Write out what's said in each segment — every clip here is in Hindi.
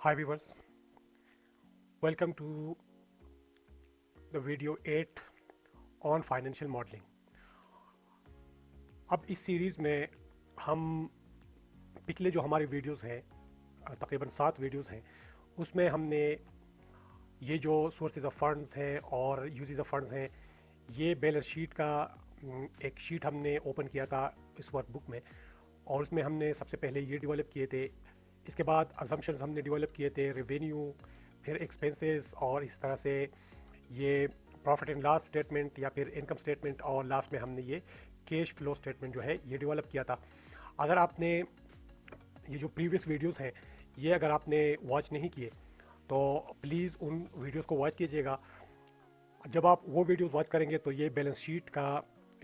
Hi viewers, welcome to the video 8 on financial modeling। अब इस सीरीज़ में हम पिछले जो हमारे वीडियोस हैं, तकरीबन 7 वीडियोस हैं, उसमें हमने ये जो सोर्सेज ऑफ फंड्स हैं और यूजेस ऑफ फंड्स हैं, ये बैलेंस शीट का एक शीट हमने ओपन किया था इस वर्कबुक में, और उसमें हमने सबसे पहले ये डेवलप किए थे। इसके बाद अजम्पशंस हमने डेवलप किए थे, रेवेन्यू, फिर एक्सपेंसेस, और इस तरह से ये प्रॉफिट एंड लॉस स्टेटमेंट या फिर इनकम स्टेटमेंट, और लास्ट में हमने ये कैश फ्लो स्टेटमेंट जो है ये डेवलप किया था। अगर आपने ये जो प्रीवियस वीडियोस हैं ये अगर आपने वॉच नहीं किए तो प्लीज़ उन वीडियोस को वॉच कीजिएगा। जब आप वो वीडियोस वॉच करेंगे तो ये बैलेंस शीट का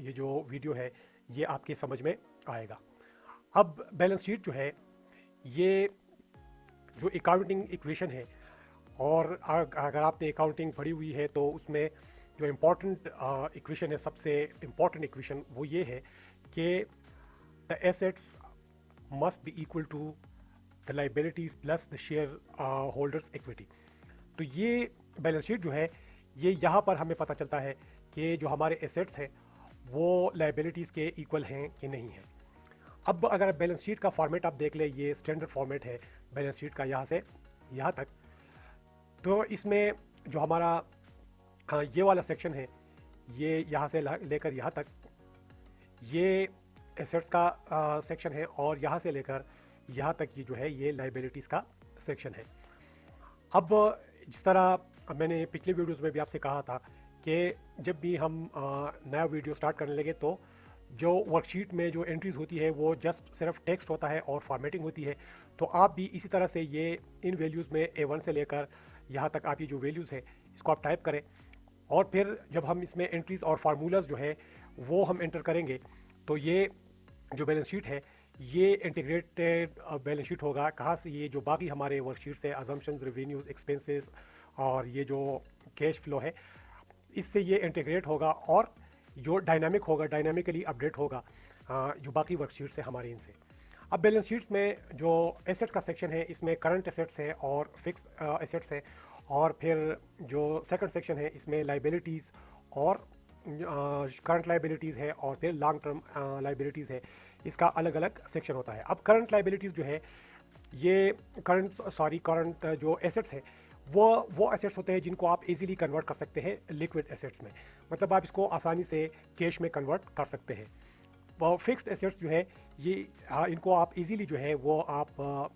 ये जो वीडियो है ये आपके समझ में आएगा। अब बैलेंस शीट जो है ये जो अकाउंटिंग इक्वेशन है, और अगर आपने अकाउंटिंग पढ़ी हुई है तो उसमें जो इम्पोर्टेंट इक्वेशन है, सबसे इम्पोर्टेंट इक्वेशन वो ये है कि the assets must be equal to the liabilities plus the shareholders equity. तो ये बैलेंस शीट जो है ये यहाँ पर हमें पता चलता है कि जो हमारे एसेट्स हैं वो लाइबिलिटीज़ के इक्वल हैं कि नहीं है। अब अगर बैलेंस शीट का फॉर्मेट आप देख ले, ये स्टैंडर्ड फॉर्मेट है बैलेंस शीट का यहाँ से यहाँ तक। तो इसमें जो हमारा ये वाला सेक्शन है, ये यहाँ से लेकर यहाँ तक ये एसेट्स का सेक्शन है, और यहाँ से लेकर यहाँ तक ये जो है ये लाइबिलिटीज़ का सेक्शन है। अब जिस तरह मैंने पिछले वीडियोस में भी आपसे कहा था कि जब भी हम नया वीडियो स्टार्ट करने लगे तो जो वर्कशीट में जो एंट्रीज होती है वो जस्ट सिर्फ टेक्स्ट होता है और फॉर्मेटिंग होती है। तो आप भी इसी तरह से ये इन वैल्यूज़ में A1 से लेकर यहाँ तक आप ये जो वैल्यूज़ है इसको आप टाइप करें, और फिर जब हम इसमें एंट्रीज और फार्मूलाज जो है वो हम एंटर करेंगे तो ये जो बैलेंस शीट है ये इंटीग्रेटेड बैलेंस शीट होगा। कहाँ से? ये जो बाकी हमारे वर्कशीट से अजम्पशंस, रेवेन्यूज, एक्सपेंसेस और ये जो कैश फ्लो है, इससे ये इंटीग्रेट होगा और जो डायनामिक होगा, डायनामिकली अपडेट होगा जो बाकी वर्कशीट्स है हमारे इनसे। अब बैलेंस शीट्स में जो एसेट्स का सेक्शन है इसमें करंट एसेट्स है और फिक्स एसेट्स है, और फिर जो सेकंड सेक्शन है इसमें लाइबिलिटीज़ और करंट लाइबिलिटीज़ है, और फिर लॉन्ग टर्म लाइबिलिटीज़ है। इसका अलग अलग सेक्शन होता है। अब करंट लाइबिलिटीज़ जो है ये करंट जो एसेट्स है वो एसेट्स होते हैं जिनको आप इजीली कन्वर्ट कर सकते हैं लिक्विड एसेट्स में, मतलब आप इसको आसानी से कैश में कन्वर्ट कर सकते हैं। वो फिक्स्ड एसेट्स जो है ये इनको आप इजीली जो है वो आप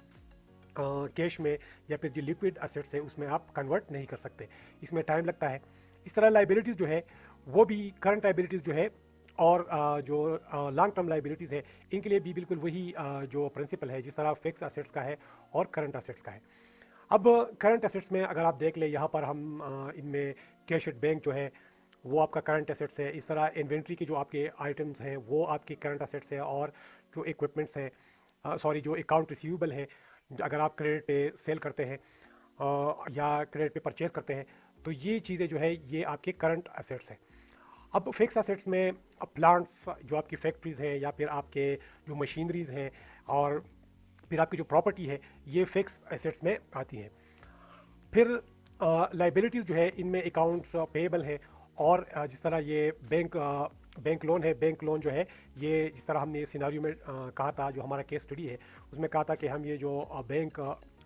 कैश में या फिर जो लिक्विड एसेट्स है उसमें आप कन्वर्ट नहीं कर सकते, इसमें टाइम लगता है। इस तरह लाइबिलिटीज़ जो है वो भी करंट लाइबिलिटीज़ जो है और जो लॉन्ग टर्म लाइबिलिटीज़ है इनके लिए भी बिल्कुल वही जो प्रिंसिपल है जिस तरह फिक्स एसेट्स का है और करंट एसेट्स का है। अब करंट एसेट्स में अगर आप देख लें, यहाँ पर हम इनमें कैश एट बैंक जो है वो आपका करंट एसेट्स है। इस तरह इन्वेंट्री के जो आपके आइटम्स हैं वो आपके करंट एसेट्स है, और जो इक्विपमेंट्स हैं, जो अकाउंट रिसीवेबल है, अगर आप क्रेडिट पे सेल करते हैं या क्रेडिट पे परचेज करते हैं तो ये चीज़ें जो है ये आपके करंट एसेट्स हैं। अब फिक्स एसेट्स में प्लांट्स जो आपकी फैक्ट्रीज़ हैं या फिर आपके जो मशीनरीज़ हैं और फिर आपकी जो प्रॉपर्टी है ये फिक्स एसेट्स में आती हैं। फिर लाइबिलिटीज़ जो है इनमें अकाउंट्स पेएबल हैं, और जिस तरह ये बैंक लोन है, बैंक लोन जो है ये जिस तरह हमने सिनारियो में कहा था, जो हमारा केस स्टडी है उसमें कहा था कि हम ये जो बैंक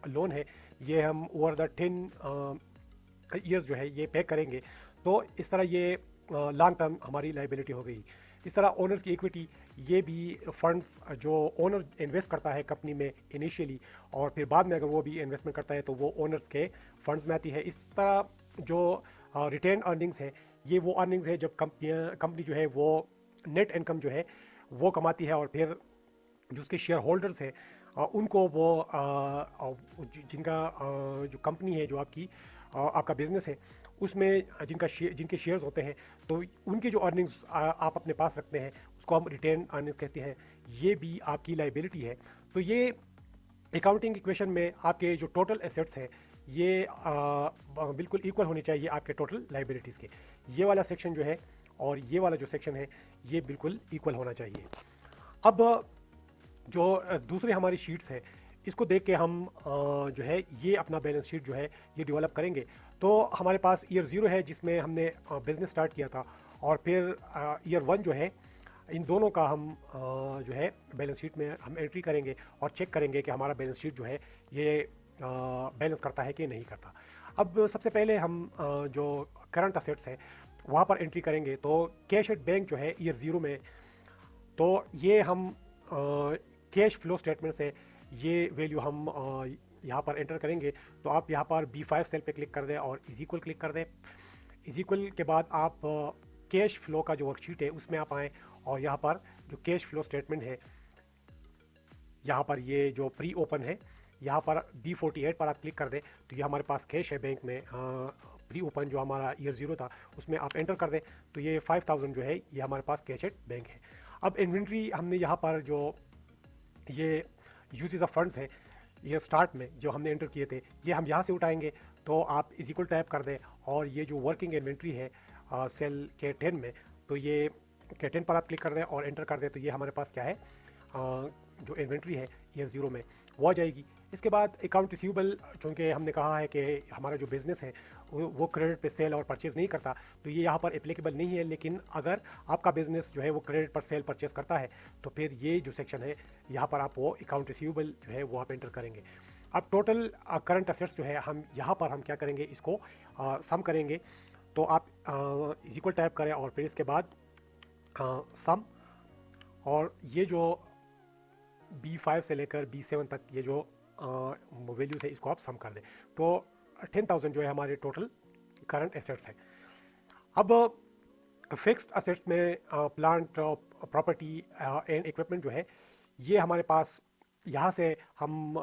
लोन है ये हम ओवर द 10 ईयर्स जो है ये पे करेंगे। तो इस तरह ये लॉन्ग टर्म हमारी लाइबिलिटी हो गई। इस तरह ओनर्स की इक्विटी, ये भी फंड्स जो ओनर इन्वेस्ट करता है कंपनी में इनिशियली, और फिर बाद में अगर वो भी इन्वेस्टमेंट करता है तो वो ओनर्स के फंड्स में आती है। इस तरह जो रिटेन अर्निंग्स है ये वो अर्निंग्स है जब कंपनी जो है वो नेट इनकम जो है वो कमाती है, और फिर जो उसके शेयर होल्डर्स हैं उनको वो जिनका जो कंपनी है, जो आपका बिजनेस है उसमें जिनके शेयर्स होते हैं तो उनके जो अर्निंग्स आप अपने पास रखते हैं उसको हम रिटेन अर्निंग्स कहते हैं। ये भी आपकी लाइबिलिटी है। तो ये अकाउंटिंग इक्वेशन में आपके जो टोटल एसेट्स हैं ये बिल्कुल इक्वल होने चाहिए आपके टोटल लाइबिलिटीज़ के। ये वाला सेक्शन जो है और ये वाला जो सेक्शन है ये बिल्कुल इक्वल होना चाहिए। अब जो दूसरे हमारी शीट्स हैं इसको देख के हम जो है ये अपना बैलेंस शीट जो है ये डेवलप करेंगे। तो हमारे पास ईयर ज़ीरो है जिसमें हमने बिज़नेस स्टार्ट किया था, और फिर ईयर वन जो है, इन दोनों का हम जो है बैलेंस शीट में हम एंट्री करेंगे और चेक करेंगे कि हमारा बैलेंस शीट जो है ये बैलेंस करता है कि नहीं करता। अब सबसे पहले हम जो करंट असेट्स हैं वहाँ पर एंट्री करेंगे। तो कैश एट बैंक जो है ईयर ज़ीरो में, तो ये हम कैश फ्लो स्टेटमेंट से ये वैल्यू हम यहाँ पर एंटर करेंगे। तो आप यहाँ पर B5 सेल पे क्लिक कर दें और इज इक्वल क्लिक कर दें। इज इक्वल के बाद आप कैश फ्लो का जो वर्कशीट है उसमें आप आएँ, और यहाँ पर जो कैश फ्लो स्टेटमेंट है, यहाँ पर ये जो प्री ओपन है, यहाँ पर B48 पर आप क्लिक कर दें। तो ये हमारे पास कैश है बैंक में, प्री ओपन जो हमारा ईयर ज़ीरो था उसमें आप एंटर कर दें। तो ये 5000 जो है ये हमारे पास कैश एट बैंक है। अब इन्वेंट्री हमने यहाँ पर जो ये यूजेस ऑफ फंड्स है, ये स्टार्ट में जो हमने एंटर किए थे ये हम यहाँ से उठाएंगे। तो आप इज इक्वल टाइप कर दें, और ये जो वर्किंग इन्वेंट्री है सेल के 10 में, तो ये के 10 पर आप क्लिक कर दें और एंटर कर दें। तो ये हमारे पास क्या है, जो इन्वेंट्री है ईयर ज़ीरो में वो आ जाएगी। इसके बाद अकाउंट रिसीवेबल, चूँकि हमने कहा है कि हमारा जो बिज़नेस है वो क्रेडिट पे सेल और परचेज़ नहीं करता, तो ये यहाँ पर एप्लीकेबल नहीं है। लेकिन अगर आपका बिज़नेस जो है वो क्रेडिट पर सेल परचेज़ करता है, तो फिर ये जो सेक्शन है यहाँ पर आप वो अकाउंट रिसीवेबल जो है वो आप एंटर करेंगे। अब टोटल करंट असेट्स जो है हम यहाँ पर हम क्या करेंगे, इसको सम करेंगे। तो आप इज इक्वल टाइप करें और फिर इसके बाद सम, और ये जो B5 से लेकर B7 तक ये जो वैल्यूज़ है इसको आप सम कर दें। तो 10,000 जो है हमारे टोटल करंट एसेट्स है। अब फिक्स्ड असेट्स में प्लांट प्रॉपर्टी एंड इक्विपमेंट जो है ये हमारे पास, यहाँ से हम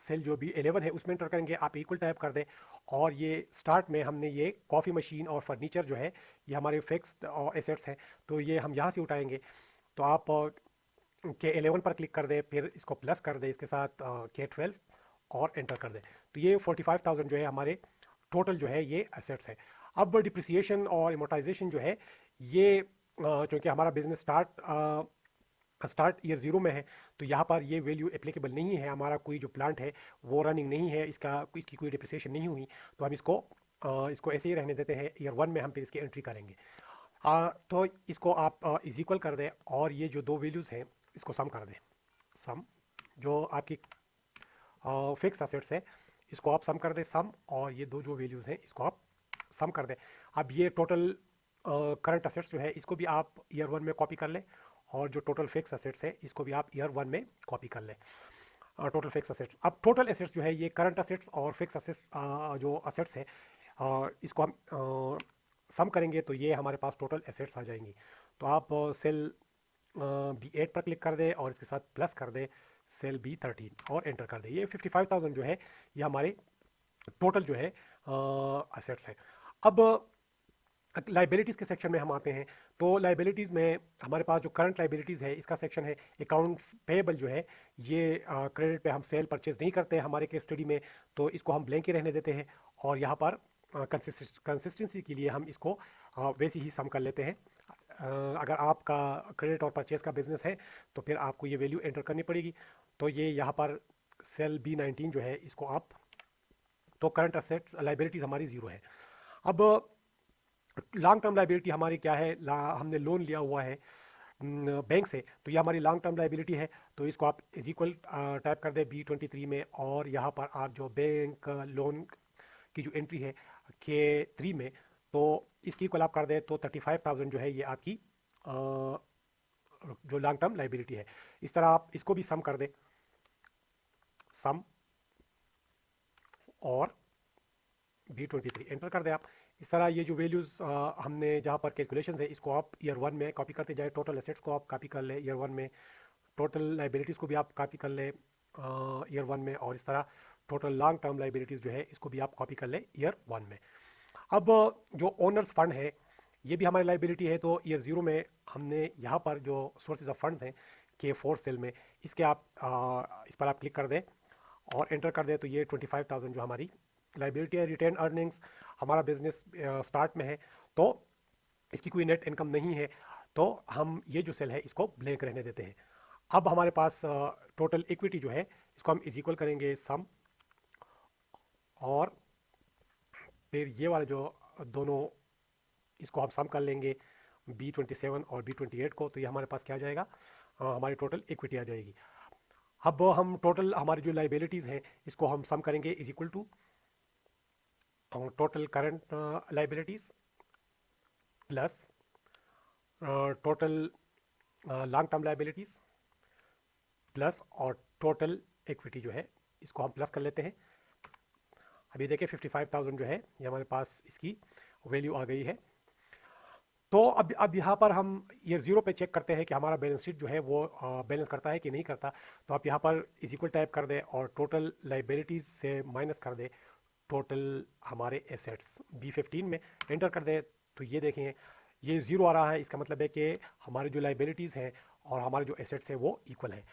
सेल जो B11 है उसमें एंटर करेंगे। आप इक्वल टाइप कर दें, और ये स्टार्ट में हमने ये कॉफ़ी मशीन और फर्नीचर जो है ये हमारे फिक्स्ड एसेट्स हैं, तो ये हम यहाँ से उठाएंगे। तो आप के 11 पर क्लिक कर दें, फिर इसको प्लस कर दें इसके साथ के 12 और एंटर कर दें। तो ये 45,000 जो है हमारे टोटल जो है ये एसेट्स है। अब डिप्रिसिएशन और इमोटाइजेशन जो है ये चूँकि हमारा बिजनेस स्टार्ट ईयर ज़ीरो में है, तो यहाँ पर ये वैल्यू एप्लीकेबल नहीं है। हमारा कोई जो प्लांट है वो रनिंग नहीं है, इसकी कोई डिप्रिसिएशन नहीं हुई, तो हम इसको ऐसे ही रहने देते हैं। ईयर वन में हम फिर इसकी एंट्री करेंगे। तो इसको आप इज इक्वल कर दें, और ये जो दो वैल्यूज़ हैं इसको सम कर दें। सम जो आपकी फिक्स असेट्स है इसको आप सम कर दें, सम, और ये दो जो वैल्यूज़ हैं इसको आप सम कर दें। अब ये टोटल करंट असेट्स जो है इसको भी आप ईयर वन में कॉपी कर लें, और जो टोटल फिक्स असेट्स है इसको भी आप ईयर वन में कॉपी कर लें। टोटल फिक्स असेट्स, अब टोटल एसेट्स जो है ये करंट असेट्स और फिक्स असेट्स जो असेट्स है इसको हम सम करेंगे, तो ये हमारे पास टोटल एसेट्स आ जाएंगी। तो आप सेल B8 पर क्लिक कर दें और इसके साथ प्लस कर दें सेल B13 और एंटर कर दें। ये 55,000 जो है ये हमारे टोटल जो है असेट्स है। अब लाइबिलिटीज़ के सेक्शन में हम आते हैं। तो लाइबिलिटीज़ में हमारे पास जो करंट लाइबिलिटीज़ है इसका सेक्शन है। अकाउंट्स पेएबल जो है ये क्रेडिट पे हम सेल परचेज नहीं करते हैं हमारे केस स्टडी में, तो इसको हम ब्लैंक ही रहने देते हैं। और यहाँ पर कंसिस्टेंसी के लिए हम इसको वैसे ही सम कर लेते हैं। अगर आपका क्रेडिट और परचेज का बिजनेस है तो फिर आपको ये वैल्यू एंटर करनी पड़ेगी। तो ये यहाँ पर सेल B19 जो है इसको आप, तो करंट असेट्स लाइबिलिटीज़ हमारी ज़ीरो है। अब लॉन्ग टर्म लाइबिलिटी हमारी क्या है, हमने लोन लिया हुआ है बैंक से, तो ये हमारी लॉन्ग टर्म लाइबिलिटी है। तो इसको आप इज इक्वल टाइप कर दें B23 में, और यहाँ पर आप जो बैंक लोन की जो एंट्री है K3 में, तो इसकी इक्वल आप कर दें। तो 35,000 जो है ये आपकी जो लॉन्ग टर्म लाइबिलिटी है। इस तरह आप इसको भी सम कर दें, सम और B23 एंटर कर दें आप। इस तरह ये जो वैल्यूज़ हमने जहाँ पर कैलकुलेशन है इसको आप ईयर वन में कॉपी करते जाए। टोटल एसेट्स को आप कॉपी कर लें ईयर वन में, टोटल लाइबिलिटीज़ को भी आप कॉपी कर लें ईयर वन में, और इस तरह टोटल लॉन्ग टर्म लाइबिलिटीज़ जो है इसको भी आप कॉपी कर लें ईयर वन में। अब जो ओनर्स फंड है ये भी हमारी लाइबिलिटी है। तो ईयर ज़ीरो में हमने यहाँ पर जो सोर्सेज ऑफ फंड्स हैं K4 सेल में, इसके आप इस पर आप क्लिक कर दें और एंटर कर दें। तो ये 25,000 जो हमारी लाइबिलिटी है। रिटेन अर्निंग्स, हमारा बिजनेस स्टार्ट में है तो इसकी कोई नेट इनकम नहीं है, तो हम ये जो सेल है इसको ब्लैंक रहने देते हैं। अब हमारे पास टोटल इक्विटी जो है इसको हम इज इक्वल करेंगे सम, और फिर ये वाले जो दोनों इसको हम सम कर लेंगे B27 और B28 को, तो ये हमारे पास क्या आ जाएगा, हमारी टोटल इक्विटी आ जाएगी। अब हम टोटल हमारी जो लाइबिलिटीज़ हैं इसको हम सम करेंगे is equal to total current liabilities plus total long term liabilities plus और टोटल इक्विटी जो है इसको हम प्लस कर लेते हैं। अभी देखिए 55,000 जो है ये हमारे पास इसकी वैल्यू आ गई है। तो अब यहाँ पर हम ईयर ज़ीरो पे चेक करते हैं कि हमारा बैलेंस शीट जो है वो बैलेंस करता है कि नहीं करता। तो आप यहाँ पर इज इक्वल टाइप कर दें और टोटल लाइबिलिटीज़ से माइनस कर दें टोटल हमारे एसेट्स B15 में एंटर कर दें। तो ये देखें ये ज़ीरो आ रहा है, इसका मतलब है कि हमारी जो लाइबिलिटीज़ हैं और हमारे जो एसेट्स हैं वो इक्वल है।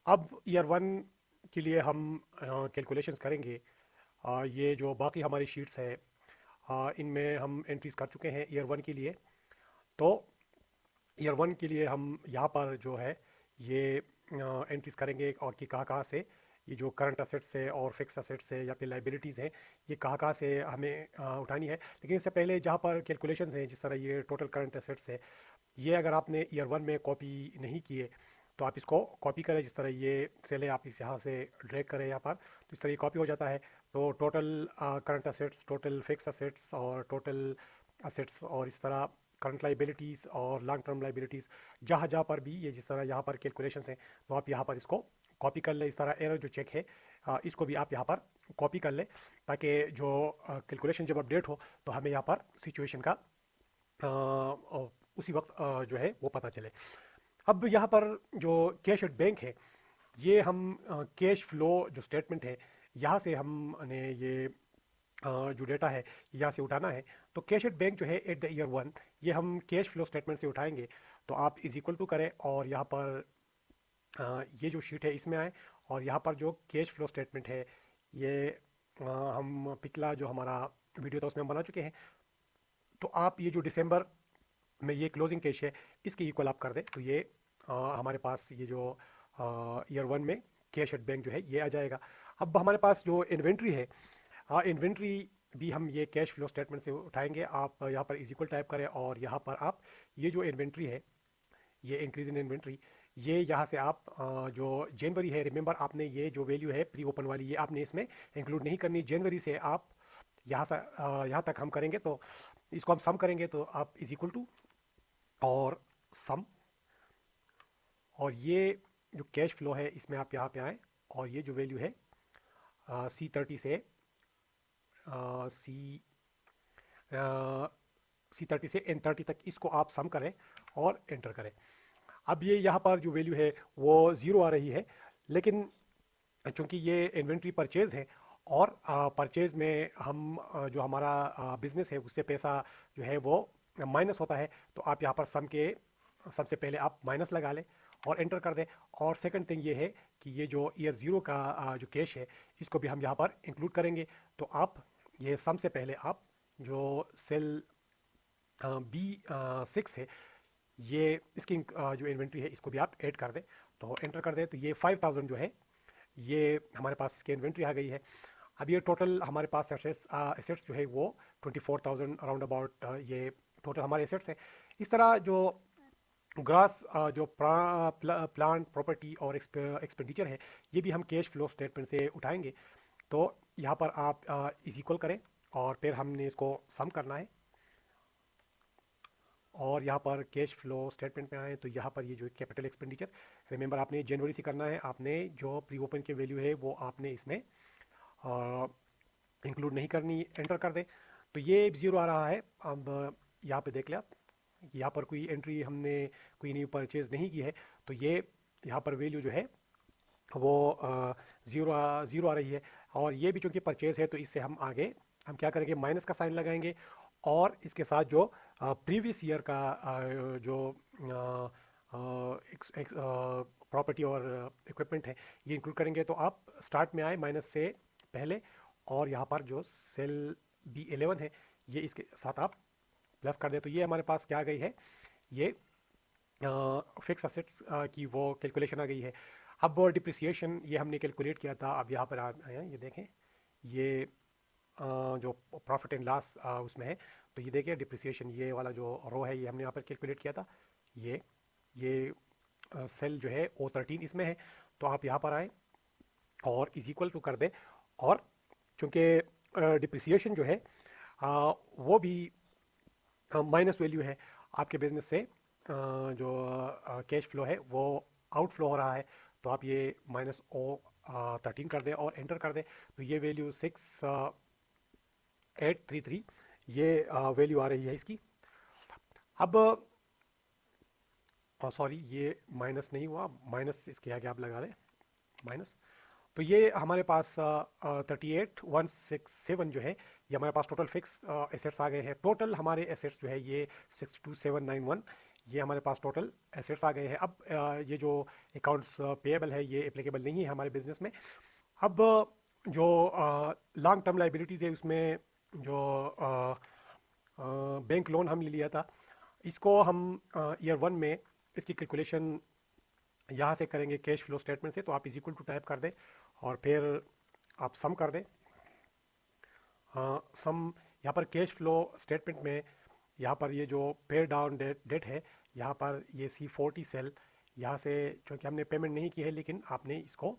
अब ईयर वन के लिए हम कैलकुलेशंस करेंगे। ये जो बाकी हमारी शीट्स है इनमें हम एंट्रीज कर चुके हैं ईयर वन के लिए। तो ईयर वन के लिए हम यहाँ पर जो है ये एंट्रीज करेंगे और कि कहाँ कहाँ से ये जो करंट असेट्स है और फिक्स असेट्स है या फिर लाइबिलिटीज़ हैं ये कहाँ कहाँ से हमें उठानी है। लेकिन इससे पहले जहाँ पर कैलकुलेशंस हैं, जिस तरह ये टोटल करंट असेट्स है, ये अगर आपने ईयर वन में कॉपी नहीं किए तो आप इसको कॉपी करें। जिस तरह ये सेल है आप इस यहाँ से ड्रैग करें यहाँ पर, तो इस तरह ये कॉपी हो जाता है। तो total current assets, total fix assets और टोटल असेट्स और इस तरह करंट लाइबिलिटीज़ और लॉन्ग टर्म लाइबिलिटीज़ जहाँ जहाँ पर भी ये जिस तरह यहाँ पर कैलकुलेशंस हैं तो आप यहाँ पर इसको कॉपी कर लें। इस तरह एरर जो चेक है इसको भी आप यहाँ पर कॉपी कर लें, ताकि जो कैलकुलेशन जब अपडेट हो तो हमें यहाँ पर सिचुएशन का उसी वक्त जो है वो पता चले। अब यहाँ पर जो कैश एट बैंक है ये हम कैश फ्लो जो स्टेटमेंट है यहाँ से हमने ये जो डेटा है यहाँ से उठाना है। तो कैश एट बैंक जो है एट द ईयर वन ये हम कैश फ्लो स्टेटमेंट से उठाएंगे। तो आप इज इक्वल टू करें और यहाँ पर ये जो शीट है इसमें आए और यहाँ पर जो कैश फ्लो स्टेटमेंट है ये हम पिछला जो हमारा वीडियो था उसमें हम बना चुके हैं। तो आप ये जो दिसंबर में ये क्लोजिंग कैश है इसके इक्वल आप कर दें तो ये हमारे पास ये जो ईयर वन में कैश एट बैंक जो है ये आ जाएगा। अब हमारे पास जो इन्वेंट्री है, इन्वेंट्री भी हम ये कैश फ्लो स्टेटमेंट से उठाएंगे। आप यहाँ पर इज इक्वल टाइप करें और यहाँ पर आप ये जो इन्वेंट्री है ये इंक्रीज इन इन्वेंट्री ये यहाँ से आप जो जनवरी है, रिमेंबर आपने ये जो वैल्यू है प्री ओपन वाली ये आपने इसमें इंक्लूड नहीं करनी। जनवरी से आप यहाँ से यहाँ तक हम करेंगे तो इसको हम सम करेंगे तो आप इज इक्वल टू और सम, और ये जो कैश फ्लो है इसमें आप यहाँ पे आए और ये जो वैल्यू है C30 से C30 से N30 तक इसको आप सम करें और एंटर करें। अब ये यहाँ पर जो वैल्यू है वो ज़ीरो आ रही है, लेकिन चूँकि ये इन्वेंट्री परचेज़ है और परचेज़ में हम जो हमारा बिज़नेस है उससे पैसा जो है वो माइनस होता है। तो आप यहाँ पर सम के सबसे पहले आप माइनस लगा लें और एंटर कर दें। और सेकंड थिंग ये है कि ये जो ईयर ज़ीरो का जो कैश है इसको भी हम यहाँ पर इंक्लूड करेंगे। तो आप ये सम से पहले आप जो सेल B6 है ये इसकी जो इन्वेंट्री है इसको भी आप ऐड कर दें। तो एंटर कर दें तो ये 5,000 जो है ये हमारे पास इसकी इन्वेंट्री आ गई है। अब ये टोटल हमारे पास एसेट्स जो है वो 24,000 अराउंड अबाउट ये टोटल हमारे एसेट्स हैं। इस तरह जो ग्रास जो प्लांट प्रॉपर्टी और एक्सपेंडिचर है ये भी हम कैश फ्लो स्टेटमेंट से उठाएंगे। तो यहाँ पर आप इज इक्वल करें और फिर हमने इसको सम करना है और यहाँ पर कैश फ्लो स्टेटमेंट में आए तो यहाँ पर ये जो कैपिटल एक्सपेंडिचर रिमेंबर आपने जनवरी से करना है। आपने जो प्री ओपन की वैल्यू है वो आपने इसमें इंक्लूड नहीं करनी, एंटर कर दें तो ये ज़ीरो आ रहा है। अब यहाँ पे देख लें आप यहाँ पर कोई एंट्री हमने कोई न्यू परचेज नहीं की है तो ये यहाँ पर वैल्यू जो है वो ज़ीरो आ रही है। और ये भी चूँकि परचेज है तो इससे हम आगे हम क्या करेंगे, माइनस का साइन लगाएंगे और इसके साथ जो प्रीवियस ईयर का जो प्रॉपर्टी और इक्विपमेंट है ये इंक्लूड करेंगे। तो आप स्टार्ट में आए माइनस से पहले और यहाँ पर जो सेल B11 है ये इसके साथ आप प्लस कर दें तो ये हमारे पास क्या आ गई है, ये फिक्स असेट्स की वो कैलकुलेशन आ गई है। अब डिप्रिसिएशन ये हमने कैलकुलेट किया था, अब यहाँ पर आए हैं, ये देखें, ये जो प्रॉफिट एंड लॉस उसमें है, तो ये देखिए डिप्रिसिएशन ये वाला जो रो है ये हमने यहाँ पर कैलकुलेट किया था। ये सेल जो है O13 इसमें है, तो आप यहाँ पर आए और इज इक्वल टू कर दें। और चूंकि डिप्रिसिएशन जो है वो भी माइनस वैल्यू है आपके बिजनेस से, जो कैश फ्लो है वो आउटफ्लो हो रहा है, तो आप ये -O13 कर दें और एंटर कर दें, तो ये वैल्यू 6833 ये वैल्यू आ रही है इसकी। अब सॉरी, ये माइनस नहीं हुआ, माइनस इसके आगे आप लगा दें माइनस। तो ये हमारे पास 38,167 जो है ये हमारे पास टोटल फिक्स एसेट्स आ गए हैं। टोटल हमारे एसेट्स जो है ये 62,791 ये हमारे पास टोटल एसेट्स आ गए हैं। अब ये जो अकाउंट्स पेएबल है ये एप्लीकेबल नहीं है हमारे बिजनेस में। अब जो लॉन्ग टर्म लाइबिलिटीज़ है उसमें जो बैंक लोन हम ले लिया था, इसको हम ईयर 1 में इसकी कैलकुलेशन यहाँ से करेंगे कैश फ्लो स्टेटमेंट से, तो आप इज इक्वल टू टाइप कर दें और फिर आप सम कर दें। सम यहाँ पर कैश फ्लो स्टेटमेंट में यहाँ पर ये जो पे डाउन डेट है, यहाँ पर ये C40 सेल यहाँ से, क्योंकि हमने पेमेंट नहीं की है लेकिन आपने इसको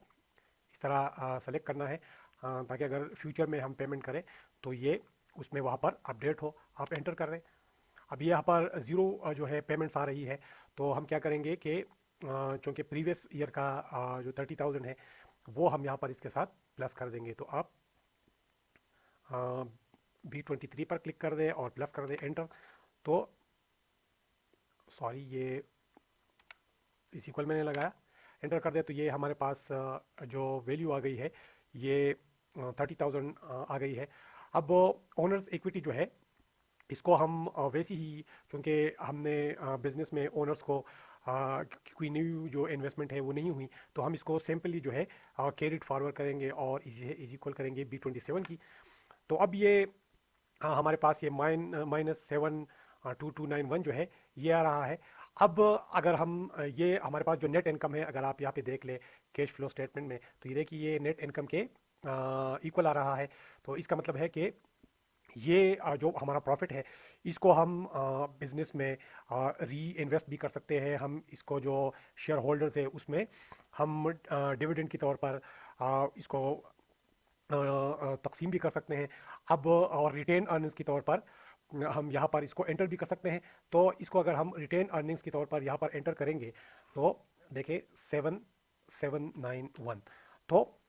इस तरह सेलेक्ट करना है ताकि अगर फ्यूचर में हम पेमेंट करें तो ये उसमें वहाँ पर अपडेट हो। आप एंटर कर दें। अब यहाँ पर ज़ीरो जो है पेमेंट्स आ रही है, तो हम क्या करेंगे कि चूँकि प्रीवियस ईयर का जो 30,000 है वो हम यहाँ पर इसके साथ प्लस कर देंगे। तो आप B23 पर क्लिक कर दें और प्लस कर दें एंटर। तो सॉरी, ये इस इक्वल मैंने लगाया, एंटर कर दे तो ये हमारे पास जो वैल्यू आ गई है ये 30,000 आ गई है। अब ओनर्स इक्विटी जो है इसको हम वैसे ही, क्योंकि हमने बिजनेस में ओनर्स को कोई न्यू जो इन्वेस्टमेंट है वो नहीं हुई, तो हम इसको सिंपली जो है कैरिड फॉरवर्ड करेंगे और इज इक्वल करेंगे B27 की। तो अब ये हमारे पास ये -72291 जो है ये आ रहा है। अब अगर हम ये हमारे पास जो नेट इनकम है, अगर आप यहाँ पे देख ले कैश फ्लो स्टेटमेंट में, तो ये देखिए ये नेट इनकम के इक्वल आ रहा है। तो इसका मतलब है कि ये जो हमारा प्रॉफिट है इसको हम बिजनेस में री इन्वेस्ट भी कर सकते हैं। हम इसको जो शेयर होल्डर्स है उसमें हम डिविडेंड के तौर पर इसको तकसीम भी कर सकते हैं। अब और रिटेन अर्निंग्स के तौर पर हम यहाँ पर इसको एंटर भी कर सकते हैं। तो इसको अगर हम रिटेन अर्निंग्स के तौर पर यहाँ पर एंटर करेंगे तो देखिए 7791, तो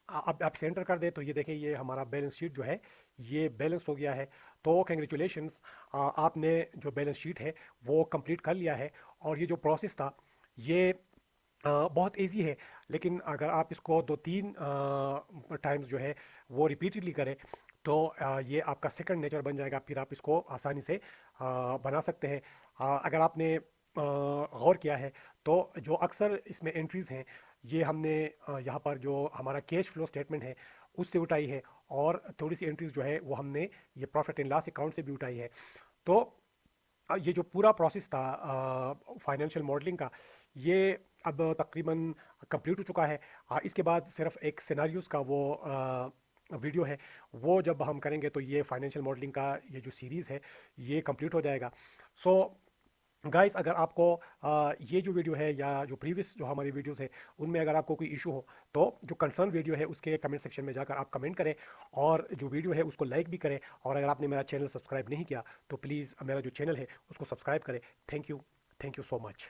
अब आप इसे एंटर कर दे तो ये देखिए ये हमारा बैलेंस शीट जो है ये बैलेंस हो गया है। तो कंग्रेचुलेशंस, आपने जो बैलेंस शीट है वो कंप्लीट कर लिया है। और ये जो प्रोसेस था ये बहुत इजी है, लेकिन अगर आप इसको 2-3 टाइम्स जो है वो रिपीटेडली करें तो ये आपका सेकंड नेचर बन जाएगा, फिर आप इसको आसानी से बना सकते हैं। अगर आपने गौर किया है तो जो अक्सर इसमें एंट्रीज़ हैं ये हमने यहाँ पर जो हमारा कैश फ्लो स्टेटमेंट है उससे उठाई है, और थोड़ी सी एंट्रीज़ जो है वो हमने ये प्रॉफिट एंड लॉस अकाउंट से भी उठाई है। तो ये जो पूरा प्रोसेस था फाइनेंशियल मॉडलिंग का, ये अब तकरीबन कंप्लीट हो चुका है। इसके बाद सिर्फ एक सिनेरियोस का वो वीडियो है, वो जब हम करेंगे तो ये फाइनेंशियल मॉडलिंग का ये जो सीरीज़ है ये कंप्लीट हो जाएगा। सो गाइस, अगर आपको ये जो वीडियो है या जो प्रीवियस जो हमारी वीडियोस है उनमें अगर आपको कोई इशू हो तो जो कंसर्न वीडियो है उसके कमेंट सेक्शन में जाकर आप कमेंट करें, और जो वीडियो है उसको लाइक भी करें। और अगर आपने मेरा चैनल सब्सक्राइब नहीं किया तो प्लीज़ मेरा जो चैनल है उसको सब्सक्राइब करें। Thank you so much.